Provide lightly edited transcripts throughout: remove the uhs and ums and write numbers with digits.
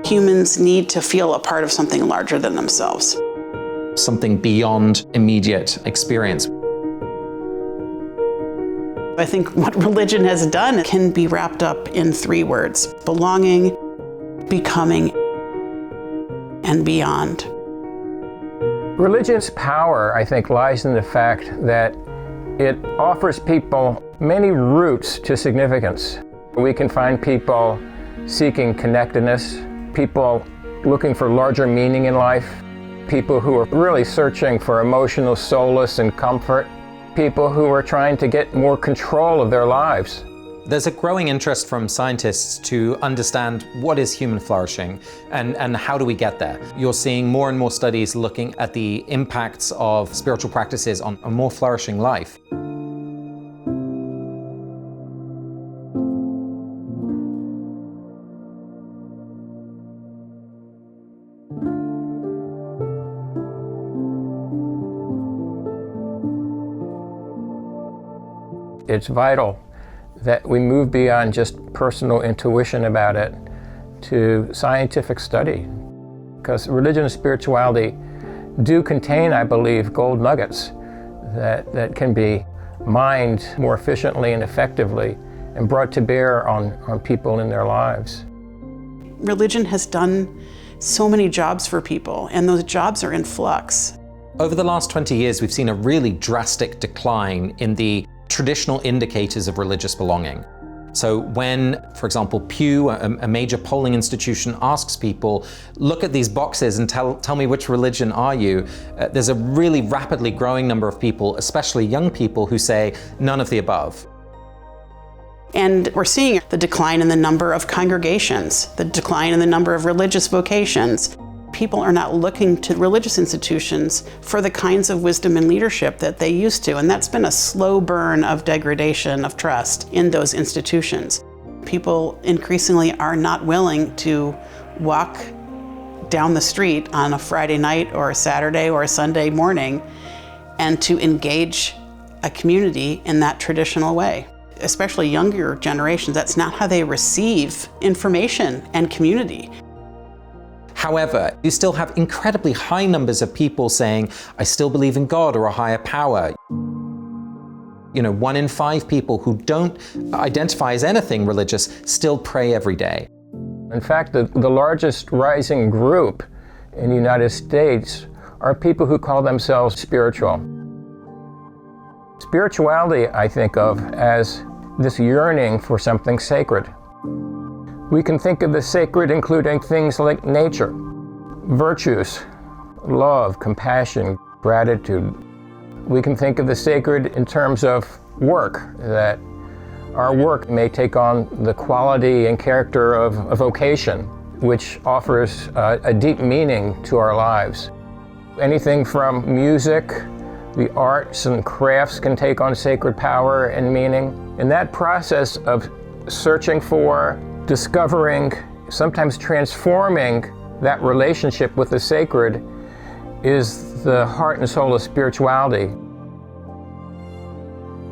Humans need to feel a part of something larger than themselves. Something beyond immediate experience. I think what religion has done can be wrapped up in 3 words: belonging, becoming, and beyond. Religion's power, I think, lies in the fact that it offers people many routes to significance. We can find people seeking connectedness, people looking for larger meaning in life, people who are really searching for emotional solace and comfort, people who are trying to get more control of their lives. There's a growing interest from scientists to understand what is human flourishing and how do we get there. You're seeing more and more studies looking at the impacts of spiritual practices on a more flourishing life. It's vital that we move beyond just personal intuition about it to scientific study. Because religion and spirituality do contain, I believe, gold nuggets that can be mined more efficiently and effectively and brought to bear on people in their lives. Religion has done so many jobs for people, and those jobs are in flux. Over the last 20 years, we've seen a really drastic decline in the traditional indicators of religious belonging. So when, for example, Pew, a major polling institution, asks people, look at these boxes and tell me which religion are you, there's a really rapidly growing number of people, especially young people, who say none of the above. And we're seeing the decline in the number of congregations, the decline in the number of religious vocations. People are not looking to religious institutions for the kinds of wisdom and leadership that they used to, and that's been a slow burn of degradation of trust in those institutions. People increasingly are not willing to walk down the street on a Friday night or a Saturday or a Sunday morning and to engage a community in that traditional way. Especially younger generations, that's not how they receive information and community. However, you still have incredibly high numbers of people saying, I still believe in God or a higher power. 1 in 5 people who don't identify as anything religious still pray every day. In fact, the largest rising group in the United States are people who call themselves spiritual. Spirituality, I think of as this yearning for something sacred. We can think of the sacred including things like nature, virtues, love, compassion, gratitude. We can think of the sacred in terms of work, that our work may take on the quality and character of a vocation, which offers a deep meaning to our lives. Anything from music, the arts and crafts can take on sacred power and meaning. In that process of searching for, discovering, sometimes transforming that relationship with the sacred is the heart and soul of spirituality.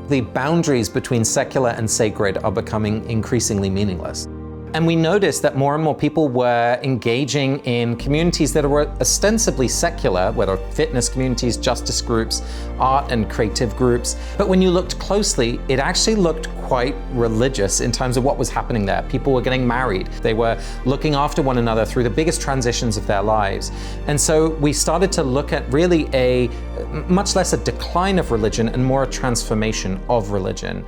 The boundaries between secular and sacred are becoming increasingly meaningless. And we noticed that more and more people were engaging in communities that were ostensibly secular, whether fitness communities, justice groups, art and creative groups. But when you looked closely, it actually looked quite religious in terms of what was happening there. People were getting married. They were looking after one another through the biggest transitions of their lives. And so we started to look at really a much less a decline of religion and more a transformation of religion.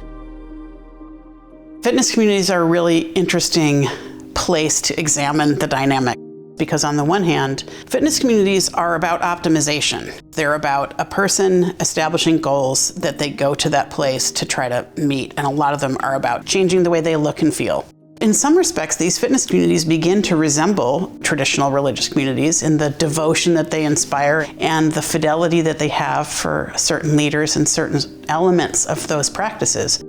Fitness communities are a really interesting place to examine the dynamic because on the one hand, fitness communities are about optimization. They're about a person establishing goals that they go to that place to try to meet, and a lot of them are about changing the way they look and feel. In some respects, these fitness communities begin to resemble traditional religious communities in the devotion that they inspire and the fidelity that they have for certain leaders and certain elements of those practices.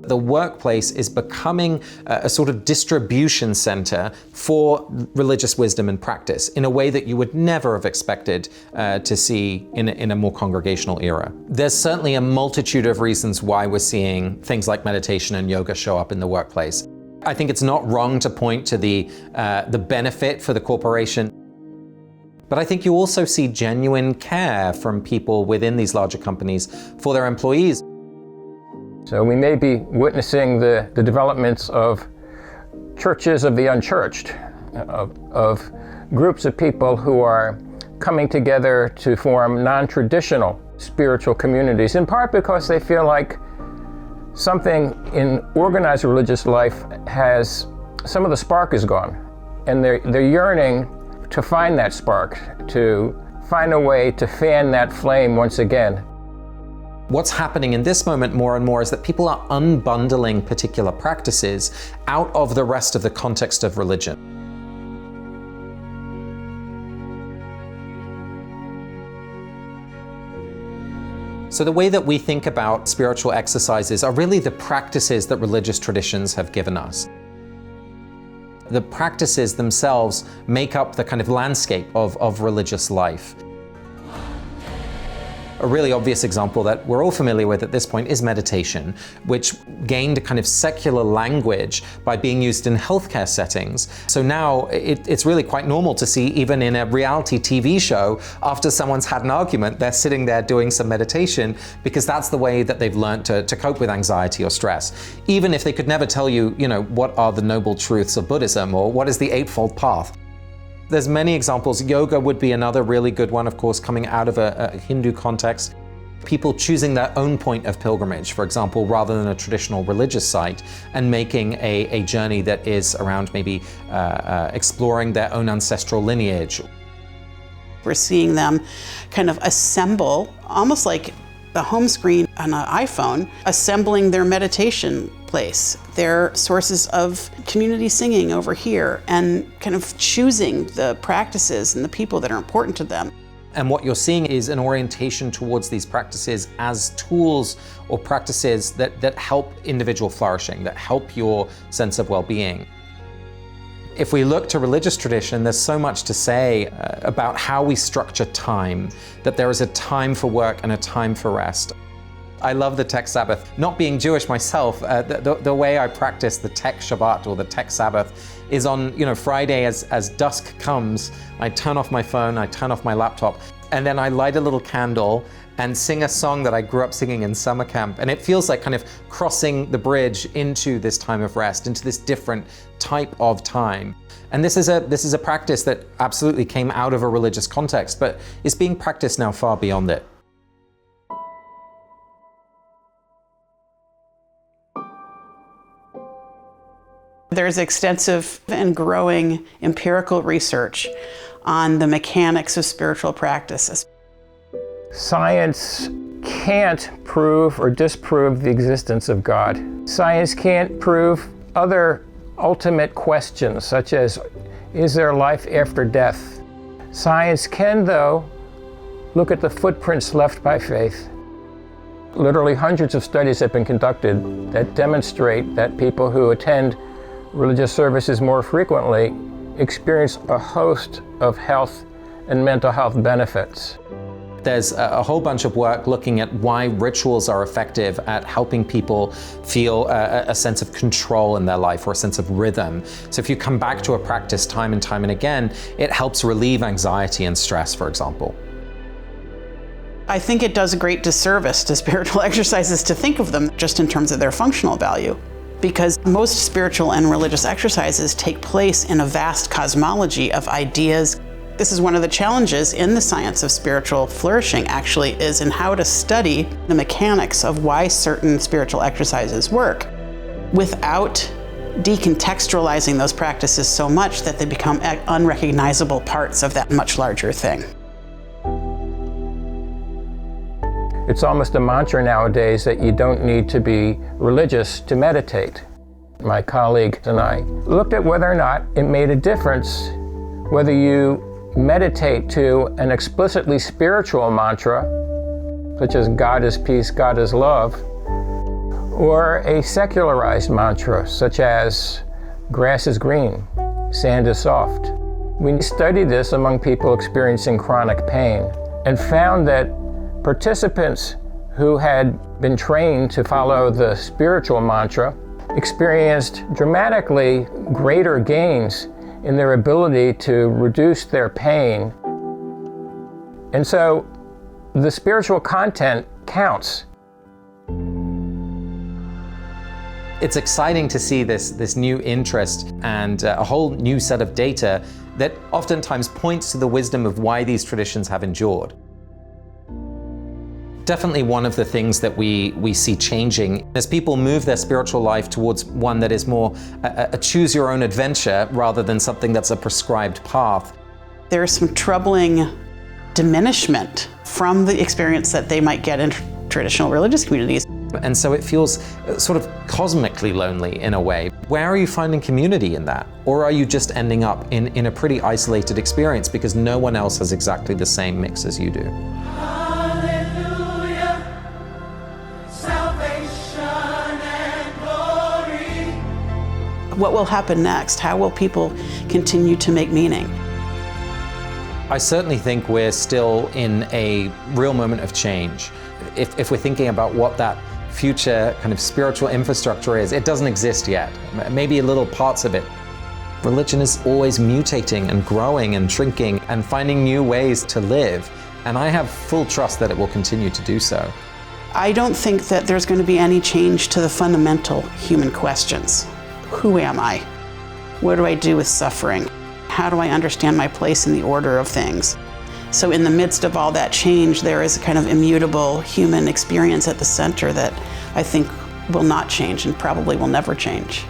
The workplace is becoming a sort of distribution center for religious wisdom and practice in a way that you would never have expected to see in a more congregational era. There's certainly a multitude of reasons why we're seeing things like meditation and yoga show up in the workplace. I think it's not wrong to point to the benefit for the corporation. But I think you also see genuine care from people within these larger companies for their employees. So we may be witnessing the developments of churches of the unchurched, of groups of people who are coming together to form non-traditional spiritual communities, in part because they feel like something in organized religious life has, some of the spark is gone, and they're yearning to find that spark, to find a way to fan that flame once again. What's happening in this moment more and more is that people are unbundling particular practices out of the rest of the context of religion. So the way that we think about spiritual exercises are really the practices that religious traditions have given us. The practices themselves make up the kind of landscape of religious life. A really obvious example that we're all familiar with at this point is meditation, which gained a kind of secular language by being used in healthcare settings. So now it's really quite normal to see, even in a reality TV show, after someone's had an argument, they're sitting there doing some meditation, because that's the way that they've learned to cope with anxiety or stress. Even if they could never tell you, what are the noble truths of Buddhism, or what is the Eightfold Path. There's many examples. Yoga would be another really good one, of course, coming out of a Hindu context. People choosing their own point of pilgrimage, for example, rather than a traditional religious site, and making a journey that is around maybe exploring their own ancestral lineage. We're seeing them kind of assemble, almost like the home screen on an iPhone, assembling their meditation place, their sources of community singing over here, and kind of choosing the practices and the people that are important to them. And what you're seeing is an orientation towards these practices as tools or practices that help individual flourishing, that help your sense of well-being. If we look to religious tradition, there's so much to say about how we structure time, that there is a time for work and a time for rest. I love the tech Sabbath. Not being Jewish myself, the way I practice the tech Shabbat or the tech Sabbath is on Friday as dusk comes, I turn off my phone, I turn off my laptop, and then I light a little candle and sing a song that I grew up singing in summer camp. And it feels like kind of crossing the bridge into this time of rest, into this different type of time. And this is a practice that absolutely came out of a religious context, but is being practiced now far beyond it. There's extensive and growing empirical research on the mechanics of spiritual practices. Science can't prove or disprove the existence of God. Science can't prove other ultimate questions, such as, is there life after death? Science can, though, look at the footprints left by faith. Literally hundreds of studies have been conducted that demonstrate that people who attend religious services more frequently experience a host of health and mental health benefits. There's a whole bunch of work looking at why rituals are effective at helping people feel a sense of control in their life, or a sense of rhythm. So if you come back to a practice time and again, it helps relieve anxiety and stress, for example. I think it does a great disservice to spiritual exercises to think of them just in terms of their functional value, because most spiritual and religious exercises take place in a vast cosmology of ideas. This is one of the challenges in the science of spiritual flourishing, actually, is in how to study the mechanics of why certain spiritual exercises work without decontextualizing those practices so much that they become unrecognizable parts of that much larger thing. It's almost a mantra nowadays that you don't need to be religious to meditate. My colleague and I looked at whether or not it made a difference whether you meditate to an explicitly spiritual mantra, such as God is peace, God is love, or a secularized mantra, such as grass is green, sand is soft. We studied this among people experiencing chronic pain and found that participants who had been trained to follow the spiritual mantra experienced dramatically greater gains in their ability to reduce their pain. And so the spiritual content counts. It's exciting to see this new interest and a whole new set of data that oftentimes points to the wisdom of why these traditions have endured. Definitely one of the things that we see changing as people move their spiritual life towards one that is more a choose your own adventure rather than something that's a prescribed path. There's some troubling diminishment from the experience that they might get in traditional religious communities. And so it feels sort of cosmically lonely in a way. Where are you finding community in that? Or are you just ending up in a pretty isolated experience because no one else has exactly the same mix as you do? What will happen next? How will people continue to make meaning? I certainly think we're still in a real moment of change. If we're thinking about what that future kind of spiritual infrastructure is, it doesn't exist yet. Maybe little parts of it. Religion is always mutating and growing and shrinking and finding new ways to live. And I have full trust that it will continue to do so. I don't think that there's going to be any change to the fundamental human questions. Who am I? What do I do with suffering? How do I understand my place in the order of things? So in the midst of all that change, there is a kind of immutable human experience at the center that I think will not change and probably will never change.